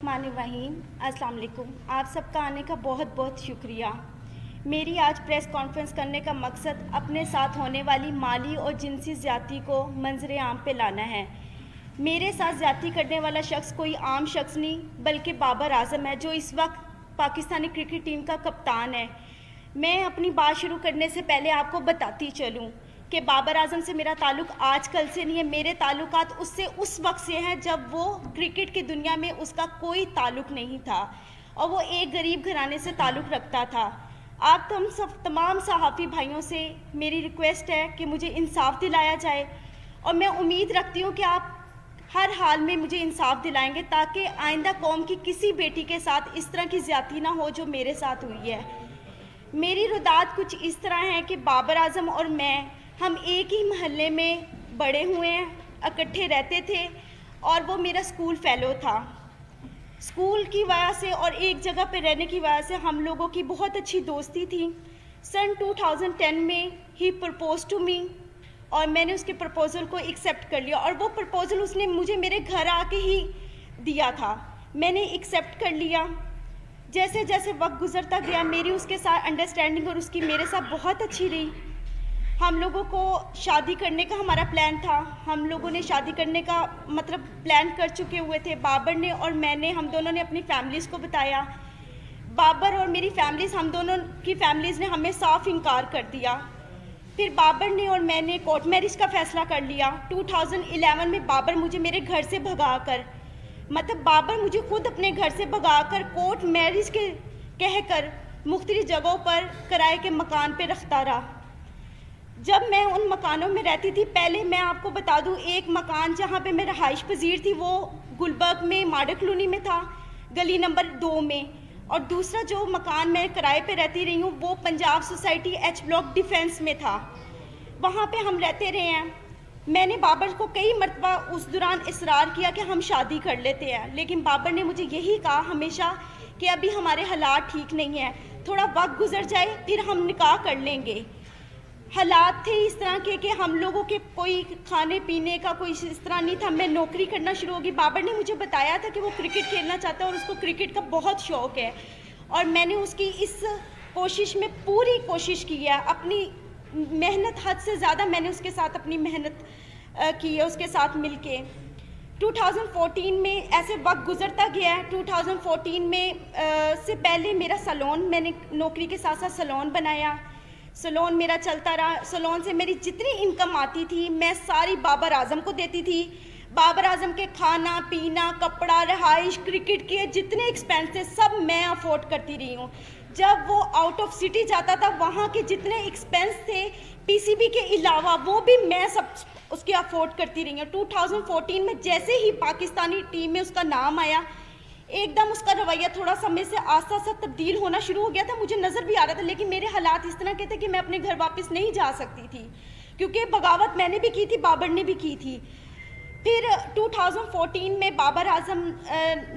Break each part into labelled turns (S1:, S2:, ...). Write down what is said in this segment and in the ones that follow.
S1: वहीम अस्सलाम वालेकुम। आप सबका आने का बहुत बहुत शुक्रिया। मेरी आज प्रेस कॉन्फ्रेंस करने का मकसद अपने साथ होने वाली माली और जिनसी ज़्यादती को मंजर आम पे लाना है। मेरे साथ ज़्यादती करने वाला शख्स कोई आम शख्स नहीं बल्कि बाबर आजम है, जो इस वक्त पाकिस्तानी क्रिकेट टीम का कप्तान है। मैं अपनी बात शुरू करने से पहले आपको बताती चलूँ कि बाबर आजम से मेरा ताल्लुक़ आज कल से नहीं है। मेरे ताल्लुकात उससे उस वक्त से हैं जब वो क्रिकेट की दुनिया में उसका कोई ताल्लुक़ नहीं था और वो एक गरीब घराने से ताल्लुक़ रखता था। आप तो हम सब तमाम सहाफ़ी भाइयों से मेरी रिक्वेस्ट है कि मुझे इंसाफ दिलाया जाए और मैं उम्मीद रखती हूँ कि आप हर हाल में मुझे इंसाफ दिलाएंगे ताकि आइंदा कौम की किसी बेटी के साथ इस तरह की ज़्यादती ना हो जो मेरे साथ हुई है। मेरी रुदात कुछ इस तरह है कि बाबर आजम और हम एक ही महल्ले में बड़े हुए हैं, इकट्ठे रहते थे और वो मेरा स्कूल फेलो था। स्कूल की वजह से और एक जगह पे रहने की वजह से हम लोगों की बहुत अच्छी दोस्ती थी। सन 2010 में ही प्रपोज टू मी और मैंने उसके प्रपोज़ल को एक्सेप्ट कर लिया और वो प्रपोज़ल उसने मुझे मेरे घर आके ही दिया था। मैंने एक्सेप्ट कर लिया। जैसे जैसे वक्त गुजरता गया मेरी उसके साथ अंडरस्टैंडिंग और उसकी मेरे साथ बहुत अच्छी रही। हम लोगों को शादी करने का हमारा प्लान था। हम लोगों ने शादी करने का प्लान कर चुके हुए थे। बाबर ने और मैंने, हम दोनों ने अपनी फैमिलीज़ को बताया। बाबर और मेरी फैमिलीज़, हम दोनों की फैमिलीज़ ने हमें साफ इनकार कर दिया। फिर बाबर ने और मैंने कोर्ट मैरिज का फ़ैसला कर लिया। 2011 में बाबर मुझे मेरे घर से भगाकर, बाबर मुझे खुद अपने घर से भगाकर कोर्ट मैरिज के कहकर मुख्तलिफ जगहों पर किराए के मकान पे रखता रहा। जब मैं उन मकानों में रहती थी, पहले मैं आपको बता दूं, एक मकान जहाँ पे मैं रहाइश पजीर थी वो गुलबर्ग में माडा कॉलोनी में था, गली नंबर 2 में, और दूसरा जो मकान मैं किराए पे रहती रही हूँ वो Punjab society H block defence में था। वहाँ पे हम रहते रहे हैं। मैंने बाबर को कई मरतबा उस दौरान इसरार किया कि हम शादी कर लेते हैं, लेकिन बाबर ने मुझे यही कहा हमेशा कि अभी हमारे हालात ठीक नहीं है, थोड़ा वक्त गुजर जाए फिर हम निकाह कर लेंगे। हालात थे इस तरह के कि हम लोगों के कोई खाने पीने का कोई इस तरह नहीं था। मैं नौकरी करना शुरू होगी। बाबर ने मुझे बताया था कि वो क्रिकेट खेलना चाहता है और उसको क्रिकेट का बहुत शौक़ है और मैंने उसकी इस कोशिश में पूरी कोशिश की है। अपनी मेहनत हद से ज़्यादा मैंने उसके साथ अपनी मेहनत की है, उसके साथ मिलके। 2014 में ऐसे वक्त गुजरता गया है। 2014 में से पहले मेरा सैलून, मैंने नौकरी के साथ साथ सैलून बनाया। सैलून मेरा चलता रहा। सैलून से मेरी जितनी इनकम आती थी मैं सारी बाबर आजम को देती थी। बाबर आजम के खाना पीना, कपड़ा, रहाइश, क्रिकेट के जितने एक्सपेंस थे सब मैं अफोर्ड करती रही हूँ। जब वो आउट ऑफ सिटी जाता था वहाँ के जितने एक्सपेंस थे पीसीबी के अलावा वो भी मैं सब उसके अफोर्ड करती रही हूँ। 2014 में जैसे ही पाकिस्तानी टीम में उसका नाम आया, एकदम उसका रवैया थोड़ा समय से आस्ता आस्ता तब्दील होना शुरू हो गया था। मुझे नज़र भी आ रहा था, लेकिन मेरे हालात इस तरह के थे कि मैं अपने घर वापस नहीं जा सकती थी, क्योंकि बगावत मैंने भी की थी, बाबर ने भी की थी। फिर 2014 में बाबर आजम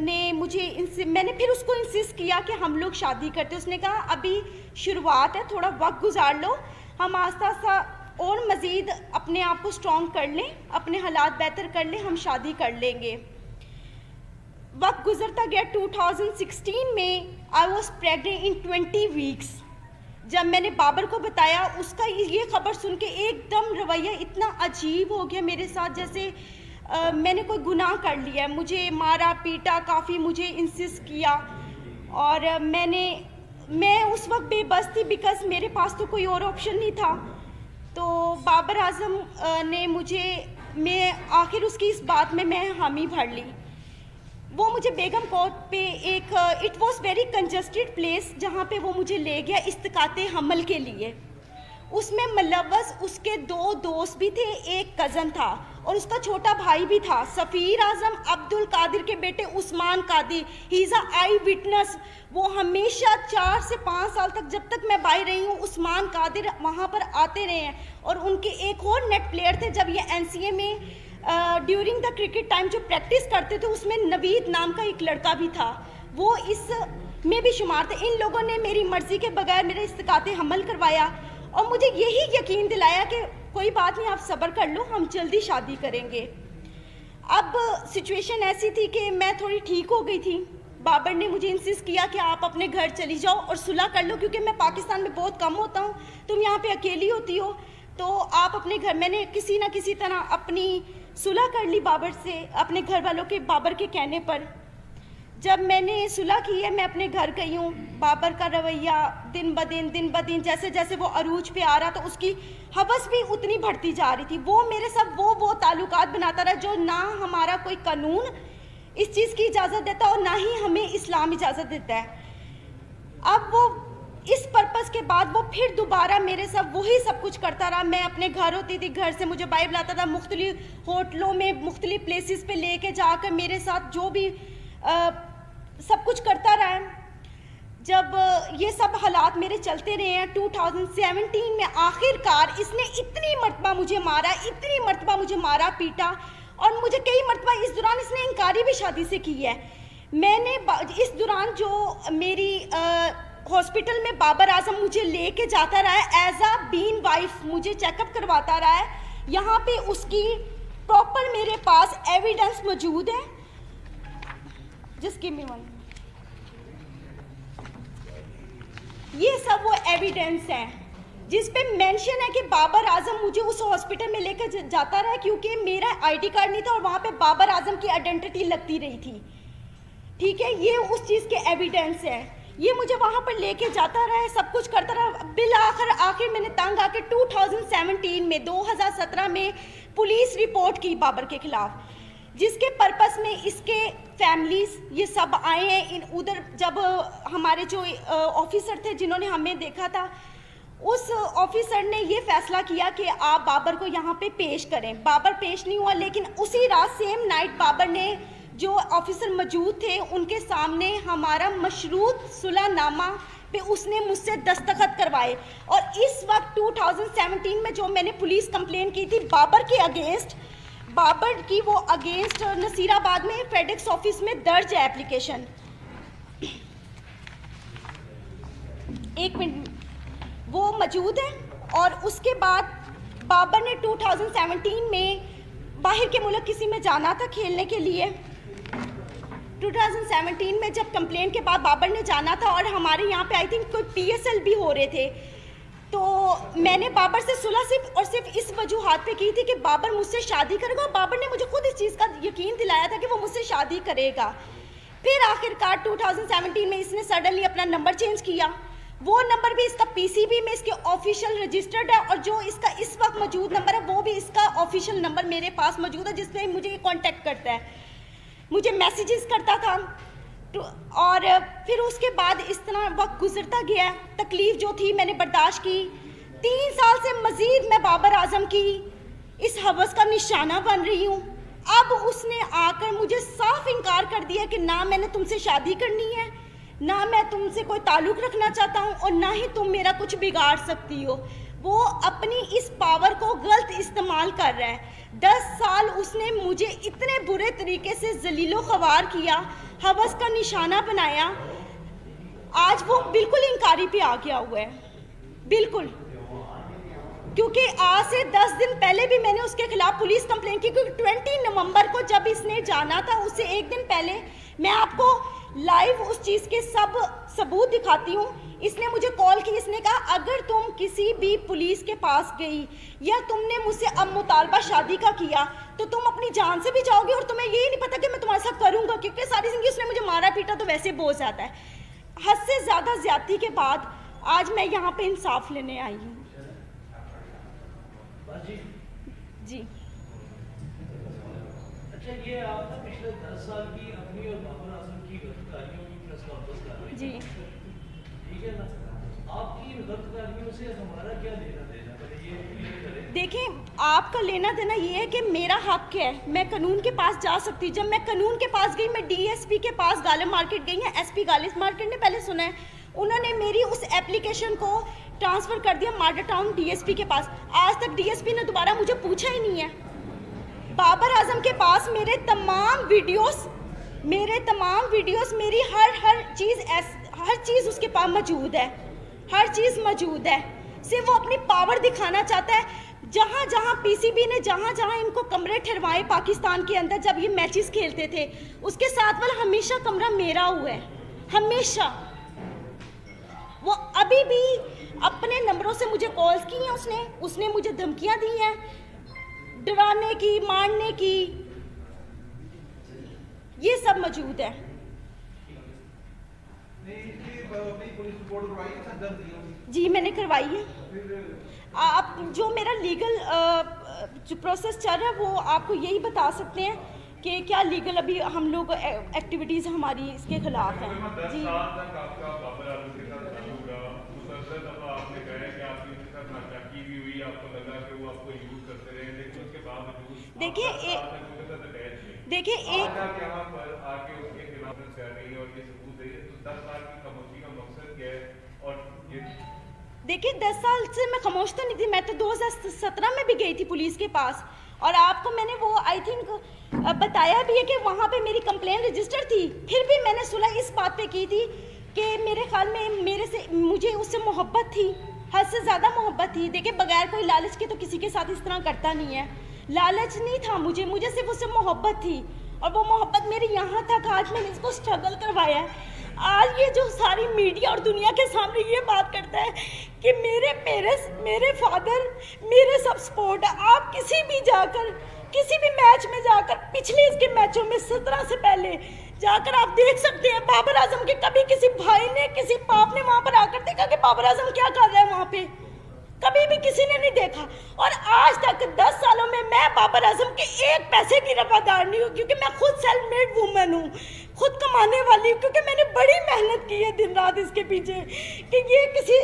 S1: ने मैंने फिर उसको इंसिस्ट किया कि हम लोग शादी करते। उसने कहा अभी शुरुआत है, थोड़ा वक्त गुजार लो, हम आस्ता आस्ता और मज़ीद अपने आप को स्ट्रॉन्ग कर लें, अपने हालात बेहतर कर लें, हम शादी कर लेंगे। वक्त गुजरता गया। 2016 में I was pregnant in 20 weeks. जब मैंने बाबर को बताया, उसका ये खबर सुन के एकदम रवैया इतना अजीब हो गया मेरे साथ, जैसे मैंने कोई गुनाह कर लिया है। मुझे मारा पीटा, काफ़ी मुझे इंसिस्ट किया और मैं उस वक्त बेबस थी बिकॉज मेरे पास तो कोई और ऑप्शन नहीं था। तो बाबर आजम ने मैं आखिर उसकी इस बात में मैं हामी भर ली। वो मुझे बेगम कोर्ट पे एक it was very congested place जहाँ पे वो मुझे ले गया इस्तिकाते हमल के लिए। उसमें मुलव्वस उसके 2 दोस्त भी थे, एक कज़न था और उसका छोटा भाई भी था, सफ़ीर आज़म अब्दुल कादिर के बेटे Usman Qadir. He is a eye witness. वो हमेशा 4 से 5 साल तक, जब तक मैं बाहर रही हूँ, उस्मान कादिर वहाँ पर आते रहे हैं। और उनके एक और नेट प्लेयर थे, जब ये NCA में ड्यूरिंग द क्रिकेट टाइम जो प्रैक्टिस करते थे उसमें नवीद नाम का एक लड़का भी था, वो इस में भी शुमार थे। इन लोगों ने मेरी मर्ज़ी के बगैर मेरे इस्तिकाते हमल करवाया और मुझे यही यकीन दिलाया कि कोई बात नहीं, आप सब्र कर लो, हम जल्दी शादी करेंगे। अब सिचुएशन ऐसी थी कि मैं थोड़ी ठीक हो गई थी। बाबर ने मुझे इंसिस्ट किया कि आप अपने घर चली जाओ और सुलह कर लो, क्योंकि मैं पाकिस्तान में बहुत कम होता हूँ, तुम यहाँ पे अकेली होती हो, तो आप अपने घर। मैंने किसी ना किसी तरह अपनी सुलह कर ली बाबर से, अपने घर वालों के, बाबर के कहने पर। जब मैंने सुलह की है, मैं अपने घर गई हूँ। बाबर का रवैया दिन ब दिन जैसे जैसे वो अरूज पे आ रहा, तो उसकी हवस भी उतनी बढ़ती जा रही थी। वो मेरे साथ वो ताल्लुकात बनाता रहा जो ना हमारा कोई कानून इस चीज़ की इजाज़त देता और ना ही हमें इस्लाम इजाज़त देता है। अब वो इस पर्पज़ के बाद वो फिर दोबारा मेरे साथ वही सब कुछ करता रहा। मैं अपने घर होती थी, घर से मुझे बाइब लाता था, मुख्तलिफ होटलों में, मुख्तलिफ प्लेसेस पे लेके जाकर मेरे साथ जो भी सब कुछ करता रहा है। जब ये सब हालात मेरे चलते रहे हैं, 2017 में आखिरकार इसने इतनी मरतबा मुझे मारा पीटा, और मुझे कई मरतबा इस दौरान इसने इनकारी भी शादी से की है। मैंने इस दौरान जो मेरी हॉस्पिटल में बाबर आजम मुझे लेके जाता रहा है एज अ बीन वाइफ, मुझे चेकअप करवाता रहा है। यहाँ पे उसकी प्रॉपर मेरे पास एविडेंस मौजूद है। Just give me one. ये सब वो एविडेंस है जिस पे मेंशन है कि बाबर आजम मुझे उस हॉस्पिटल में लेकर जाता रहा, क्योंकि मेरा आईडी कार्ड नहीं था और वहाँ पे बाबर आजम की आइडेंटिटी लगती रही थी। ठीक है, ये उस चीज़ के एविडेंस है। ये मुझे वहाँ पर लेके जाता रहा है, सब कुछ करता रहा। बिल आखिर मैंने तंग आके 2017 में पुलिस रिपोर्ट की बाबर के खिलाफ, जिसके पर्पस में इसके फैमिलीज ये सब आए हैं। उधर जब हमारे जो ऑफिसर थे जिन्होंने हमें देखा था, उस ऑफिसर ने ये फैसला किया कि आप बाबर को यहाँ पे पेश करें। बाबर पेश नहीं हुआ, लेकिन उसी रात सेम नाइट बाबर ने, जो ऑफिसर मौजूद थे उनके सामने, हमारा मशरूत सुलहनामा पे उसने मुझसे दस्तखत करवाए। और इस वक्त 2017 में जो मैंने पुलिस कंप्लेन की थी बाबर के अगेंस्ट, बाबर की वो अगेंस्ट नसीराबाद में फेडेक्स ऑफिस में दर्ज है एप्लीकेशन। एक मिनट, वो मौजूद है। और उसके बाद बाबर ने 2017 में बाहर के मुल्क किसी में जाना था खेलने के लिए। 2017 में जब कंप्लेन के बाद बाबर ने जाना था, और हमारे यहाँ पे आई थिंक कोई PSL भी हो रहे थे, तो मैंने बाबर से सुलह सिर्फ इस वजूहात पे की थी कि बाबर मुझसे शादी करेगा, और बाबर ने मुझे खुद इस चीज़ का यकीन दिलाया था कि वो मुझसे शादी करेगा। फिर आखिरकार 2017 में इसने सडनली अपना नंबर चेंज किया। वो नंबर भी इसका PCB में इसके ऑफिशियल रजिस्टर्ड है, और जो इसका इस वक्त मौजूद नंबर है वो भी इसका ऑफिशियल नंबर मेरे पास मौजूद है, जिससे मुझे कांटेक्ट करता है, मुझे मैसेजेस करता था। और फिर उसके बाद इस तरह वक्त गुजरता गया। तकलीफ़ जो थी मैंने बर्दाश्त की। 3 साल से मज़ीद मैं बाबर आजम की इस हवस का निशाना बन रही हूँ। अब उसने आकर मुझे साफ इनकार कर दिया कि ना मैंने तुमसे शादी करनी है, ना मैं तुमसे कोई ताल्लुक़ रखना चाहता हूँ, और ना ही तुम मेरा कुछ बिगाड़ सकती हो। वो अपनी इस पावर को गलत इस्तेमाल कर रहा है। 10 साल उसने मुझे इतने बुरे तरीके से जलीलो ख्वार किया, हवस का निशाना बनाया। आज वो बिल्कुल इनकारी पे आ गया हुआ है, बिल्कुल। क्योंकि आज से 10 दिन पहले भी मैंने उसके खिलाफ पुलिस कंप्लेंट की, क्योंकि 20 नवंबर को जब इसने जाना था, उससे एक दिन पहले, मैं आपको लाइव उस चीज़ के सब सबूत दिखाती हूँ। इसने मुझे कॉल की, इसने कहा अगर तुम किसी भी पुलिस के पास गई या तुमने मुझसे अब मुतालबा शादी का किया तो तुम अपनी जान से भी जाओगे, और तुम्हें यही नहीं पता कि मैं तुम्हारे साथ करूँगा, क्योंकि सारी ज़िंदगी उसने मुझे मारा पीटा तो वैसे बहुत ज़्यादा है। हद से ज़्यादा ज़्यादती के बाद आज मैं यहाँ पे इंसाफ लेने आई हूँ। जी
S2: अच्छा, ये आप ना पिछले 10 साल की अपनी और बाबर आजम की गिरफ्तारियों की प्रेस कॉन्फ्रेंस कर रहे हैं
S1: जी,
S2: ठीक है ना? आपकी गिरफ्तारियों से हमारा क्या लेना देना, पहले ये क्लियर करें।
S1: देखें, आपका लेना देना ये है कि मेरा हक है, मैं कानून के पास जा सकती हूँ। जब मैं कानून के पास गई, मैं DSP के पास गालिब मार्केट गई है, SP गालिब मार्केट ने पहले सुना है, उन्होंने मेरी उस एप्लीकेशन को ट्रांसफ़र कर दिया माडा टाउन DSP के पास। आज तक DSP ने दोबारा मुझे पूछा ही नहीं है। बाबर आजम के पास मेरे तमाम वीडियोस, मेरी हर चीज़ उसके पास मौजूद है, हर चीज़ मौजूद है। सिर्फ वो अपनी पावर दिखाना चाहता है। जहाँ जहाँ पीसीबी ने जहाँ जहाँ इनको कमरे ठहरवाए पाकिस्तान के अंदर जब ये मैचेस खेलते थे, उसके साथ वाला हमेशा कमरा मेरा हुआ है, हमेशा। वो अभी भी अपने नंबरों से मुझे कॉल्स की हैं, उसने मुझे धमकियाँ दी हैं, डराने की, मारने की, ये सब मौजूद है। जी मैंने करवाई है। आप जो मेरा लीगल जो प्रोसेस चल रहा है वो आपको यही बता सकते हैं कि क्या लीगल अभी हम लोग एक्टिविटीज़ हमारी इसके खिलाफ हैं। जी देखिए देखिए 10 साल से मैं खामोश तो नहीं थी। मैं तो 2017 में भी गई थी पुलिस के पास, और आपको मैंने वो आई थिंक बताया भी है कि वहाँ पे मेरी कंप्लेन रजिस्टर थी। फिर भी मैंने सुलह इस बात पे की थी कि मेरे ख्याल में मुझे उससे मोहब्बत थी, हद से ज़्यादा मोहब्बत थी। देखिए बगैर कोई लालच के तो किसी के साथ इस तरह करता नहीं है। लालच नहीं था मुझे सिर्फ उससे मोहब्बत थी, और वो मोहब्बत मेरी यहाँ तक आज मैंने इसको स्ट्रगल करवाया है। आज ये जो सारी मीडिया और दुनिया के सामने ये बात करता है कि मेरे पेरेंट्स, मेरे फादर, मेरे सब सपोर्ट है। आप किसी भी मैच में जाकर, पिछले इसके मैचों में 17 से पहले जाकर आप देख सकते हैं बाबर आजम के कभी किसी भाई ने, किसी बाप ने वहां पर आकर देखा कि बाबर आजम क्या कर रहा है वहां पे? कभी भी किसी ने नहीं देखा। और आज तक 10 सालों में मैं बाबर आजम के एक पैसे की रवादार नहीं हूँ, क्योंकि मैं खुद सेल्फ मेड वूमेन हूँ, खुद कमाने वाली हूँ, क्योंकि मैंने बड़ी मेहनत की है दिन रात इसके पीछे कि ये किसी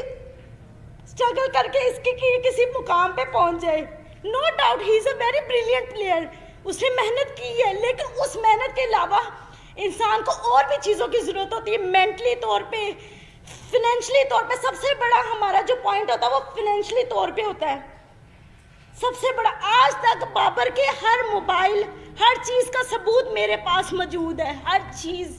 S1: स्ट्रगल करके इसके किसी मुकाम पे पहुंच जाए। No doubt he is a very brilliant player, उसने मेहनत की है, लेकिन उस मेहनत के अलावा इंसान को और भी चीज़ों की ज़रूरत होती है, मेंटली तौर पे, फिनेंशली तौर पे। सबसे बड़ा हमारा जो पॉइंट होता है वो फिनेंशली तौर पे होता है सबसे बड़ा। आज तक बाबर के हर मोबाइल, हर चीज़ का सबूत मेरे पास मौजूद है, हर चीज़।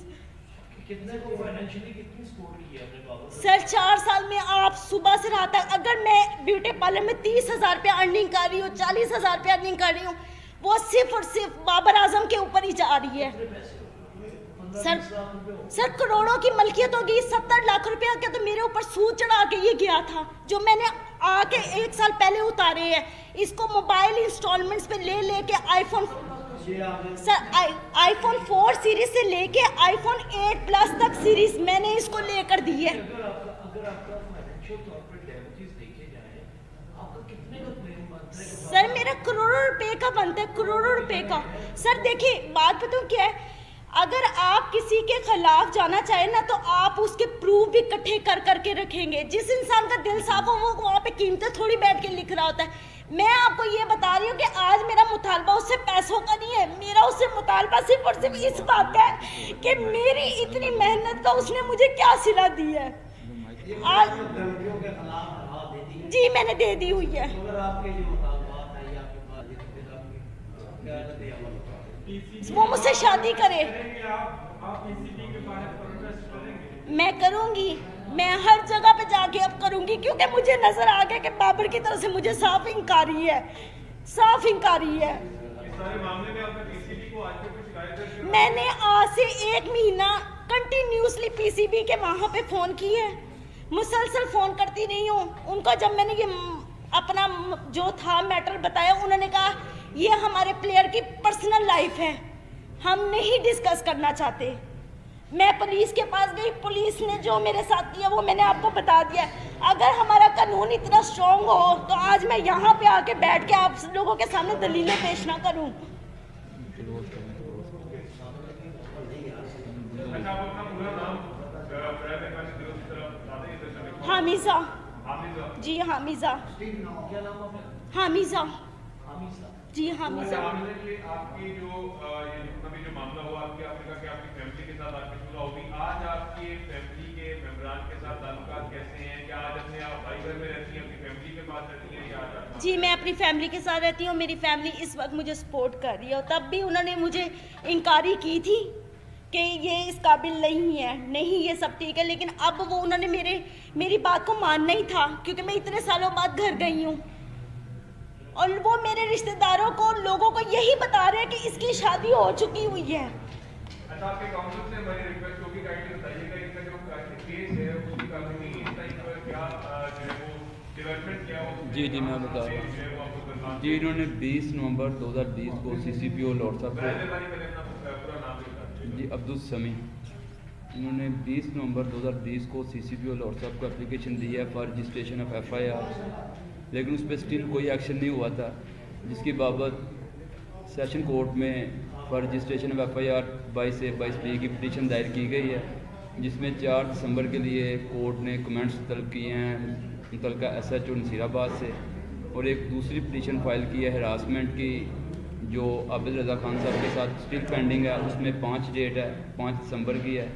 S2: कितने को फाइनेंशियली कितनी सपोर्ट की है आपने बाबर?
S1: सर 4 साल में आप सुबह से रात तक, अगर मैं ब्यूटी पार्लर में 30,000 रुपया अर्निंग कर रही हूँ, 40,000 रुपया अर्निंग कर रही हूँ, वो सिर्फ और सिर्फ बाबर आजम के ऊपर ही जा रही है। सर करोड़ों की मलकियत होगी। 70 लाख रुपया का तो मेरे ऊपर सूद चढ़ा के ये गया था, जो मैंने आके 1 साल पहले उतारे हैं। इसको मोबाइल इंस्टॉलमेंट्स पे ले के आईफोन, सर आईफोन 4 सीरीज से लेके आईफोन 8 प्लस तक सीरीज मैंने इसको लेकर दी है।
S2: अगर आपका फाइनेंशियल तौर पे डैमेजेस देखे जाए, आपका कितने का क्लेम बनता है?
S1: सर मेरा करोड़ों रुपए का बनता है, करोड़ों रुपए का। सर देखिए बात बताऊं क्या है, अगर आप किसी के खिलाफ जाना चाहें ना, तो आप उसके प्रूफ भी इकट्ठे कर करके रखेंगे। जिस इंसान का दिल साफ हो वो वहाँ पे कीमतें थोड़ी बैठ के लिख रहा होता है। मैं आपको ये बता रही हूँ कि आज मेरा मुतालबा उससे पैसों का नहीं है, मेरा उससे मुतालबा सिर्फ और सिर्फ इस बात का है कि मेरी इतनी मेहनत का उसने मुझे क्या सिला दी है। आज जी मैंने दे दी हुई है। वो मुझसे शादी करे, मैं करूंगी, मैं हर जगह पे जाके अब करूंगी, क्योंकि मुझे नजर आ गया कि बाबर की तरफ से मुझे साफ इंकारी है, साफ इंकारी है। मैंने आज से 1 महीना कंटिन्यूसली पीसीबी के वहाँ पे फ़ोन किए है, मुसलसल फ़ोन करती रही हूँ उनको। जब मैंने ये अपना जो था मैटर बताया, उन्होंने कहा ये हमारे प्लेयर की पर्सनल लाइफ है, हम नहीं डिस्कस करना चाहते। मैं पुलिस के पास गई, पुलिस ने जो मेरे साथ किया वो मैंने आपको बता दिया। अगर हमारा कानून इतना स्ट्रॉन्ग हो तो आज मैं यहाँ पे आके बैठ के आप लोगों के सामने दलीलें पेश ना करूँ। हामिजा जी, हामिजा हामिजा जी, हामिजा।
S3: आपकी जो मामला हुआ, आपने कहा कि आपकी फैमिली के साथ आपकी सुलह होगी। आज आपकी फैमिली के मेंबरान के साथ ताल्लुकात कैसे हैं? क्या आज अपने आप भाई घर में रहती हैं, अपनी फैमिली के पास रहती हैं, या आज?
S1: जी मैं अपनी फैमिली के साथ रहती हूँ। मेरी फैमिली इस वक्त मुझे सपोर्ट कर रही है, और तब भी उन्होंने मुझे इंकारी की थी कि ये इस काबिल नहीं है, नहीं ये सब ठीक है, लेकिन अब वो उन्होंने मेरी बात को मानना ही था, क्योंकि मैं इतने सालों बाद घर गई हूँ। और वो मेरे रिश्तेदारों को, लोगों को यही बता रहे हैं कि इसकी शादी हो चुकी हुई है।
S3: अच्छा, आपके काउंसिल से हमारी रिक्वेस्ट होगी, काइंडली बताइएगा इनका जो केस है उसकी कानूनी इस टाइम पर क्या जो है वो डेवलपमेंट क्या हो।
S4: जी मैं बता रहा हूँ जी। इन्होंने 20 नवंबर 2020 को CCPO लॉर्ड साहब को जी अब्दुल समी, इन्होंने 20 नवंबर 2020 को CCPO लॉर्ड साहब को एप्लीकेशन दी है फॉर रजिस्ट्रेशन ऑफ FIR, लेकिन उस पर स्टिल कोई एक्शन नहीं हुआ था, जिसकी बाबत सेशन कोर्ट में for registration of FIR 22A/22B की पिटीशन दायर की गई है, जिसमें 4 दिसंबर के लिए कोर्ट ने कमेंट्स तलब किए हैं मुतलका SHO नसीराबाद से, और एक दूसरी पिटीशन फाइल की है हरासमेंट की जो आबिद रज़ा खान साहब के साथ स्टिल पेंडिंग है, उसमें 5 डेट है, 5 दिसंबर की है,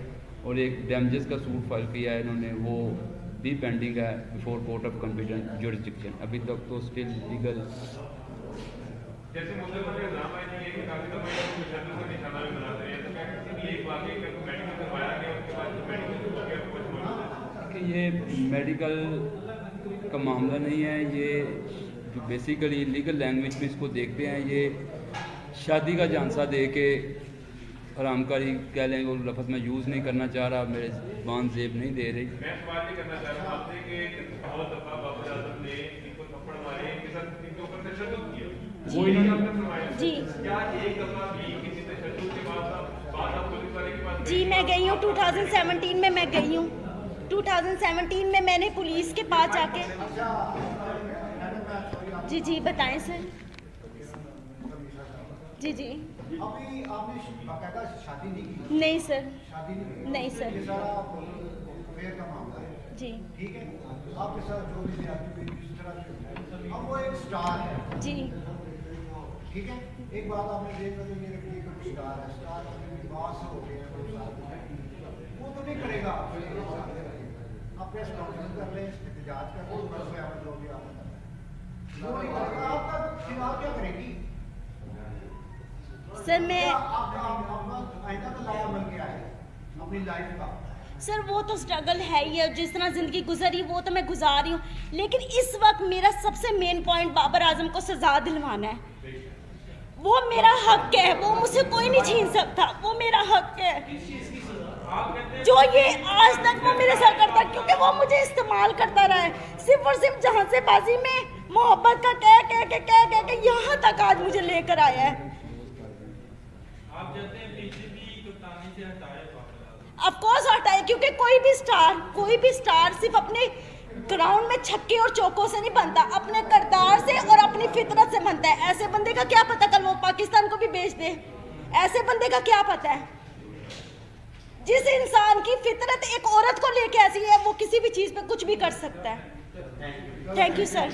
S4: और एक डैमेजेस का सूट फाइल किया है इन्होंने, वो भी पेंडिंग है before court of competent jurisdiction. अभी तक तो स्टिल लीगल
S3: जैसे मुद्दे पर इल्जाम आए थे कि काफी दफा तशद्दुद का निशाना भी बनाते हैं, तो क्या किसी भी एक वाकई का मेडिकल करवाया गया उसके बाद मेडिकल हो गया तो कुछ
S4: कि ये मेडिकल का मामला नहीं है, ये जो बेसिकली लीगल लैंग्वेज में इसको देखते हैं, ये शादी का झांसा दे के हरामकारी कह लें, वो लफ्ज़ मैं यूज़ नहीं करना चाह रहा, मेरे ज़बान ज़ेब नहीं दे रही।
S3: मैं सवाल नहीं करना चाह रहा हूँ आपसे कि बहुत दफा बाबर आजम ने इनको थप्पड़ मारे, इनके साथ इनके ऊपर तशद्दुद किया, वो इन्होंने आपने फरमाया
S1: जी।
S3: क्या एक दफा भी किसी तशद्दुद के बाद आप पुलिस वाले के पास?
S1: जी मैं गई हूँ 2017 में, मैं गई हूँ 2017 में, मैंने पुलिस के पास जाके जी बताएं सर। जी
S5: अभी आपने बाकायदा शादी नहीं की?
S1: नहीं सर,
S5: शादी
S1: नहीं सर।
S5: ये सारा अफेयर का मामला है
S1: जी
S5: ठीक है, आपके साथ जो भी आपकी जिस तरह से अब वो एक स्टार है
S1: जी
S5: ठीक है। एक बात आपने देखा तो ये रखिए कि स्टार है, स्टार विवाद से हो गया वो तो नहीं करेगा, आप प्रेस कॉन्फ्रेंस कर लें, एहतजाज कर लें, बस में जो भी आप वो नहीं करेगा, आपका चुनाव क्या करेगी
S1: सर। मैं
S5: आइंदा का लाइफ क्या है अपनी लाइफ का?
S1: सर वो तो स्ट्रगल है ही है, जिस तरह ज़िंदगी गुजरी वो तो मैं गुजार रही हूँ, लेकिन इस वक्त मेरा सबसे मेन पॉइंट बाबर आजम को सज़ा दिलवाना है। वो मेरा हक है, वो मुझसे कोई नहीं छीन सकता, वो मेरा हक है। जो ये आज तक वो मेरे सर करता, क्योंकि वो मुझे इस्तेमाल करता रहा है, सिर्फ और सिर्फ जहाँ से बाजी में मोहब्बत का कह के यहाँ तक आज मुझे लेकर आया है।
S2: आप चाहते हैं बीजेपी को ताने से हटाए?
S1: ऑफ कोर्स हटाए, क्योंकि कोई भी स्टार सिर्फ अपने ग्राउंड में छक्के और चौकों से नहीं बनता, अपने किरदार से और अपनी फितरत से बनता है। ऐसे बंदे का क्या पता कल वो पाकिस्तान को भी बेच दे, ऐसे बंदे का क्या पता है। जिस इंसान की फितरत एक औरत को लेके ऐसी है, वो किसी भी चीज़ पे कुछ भी कर सकता है। Thank you sir.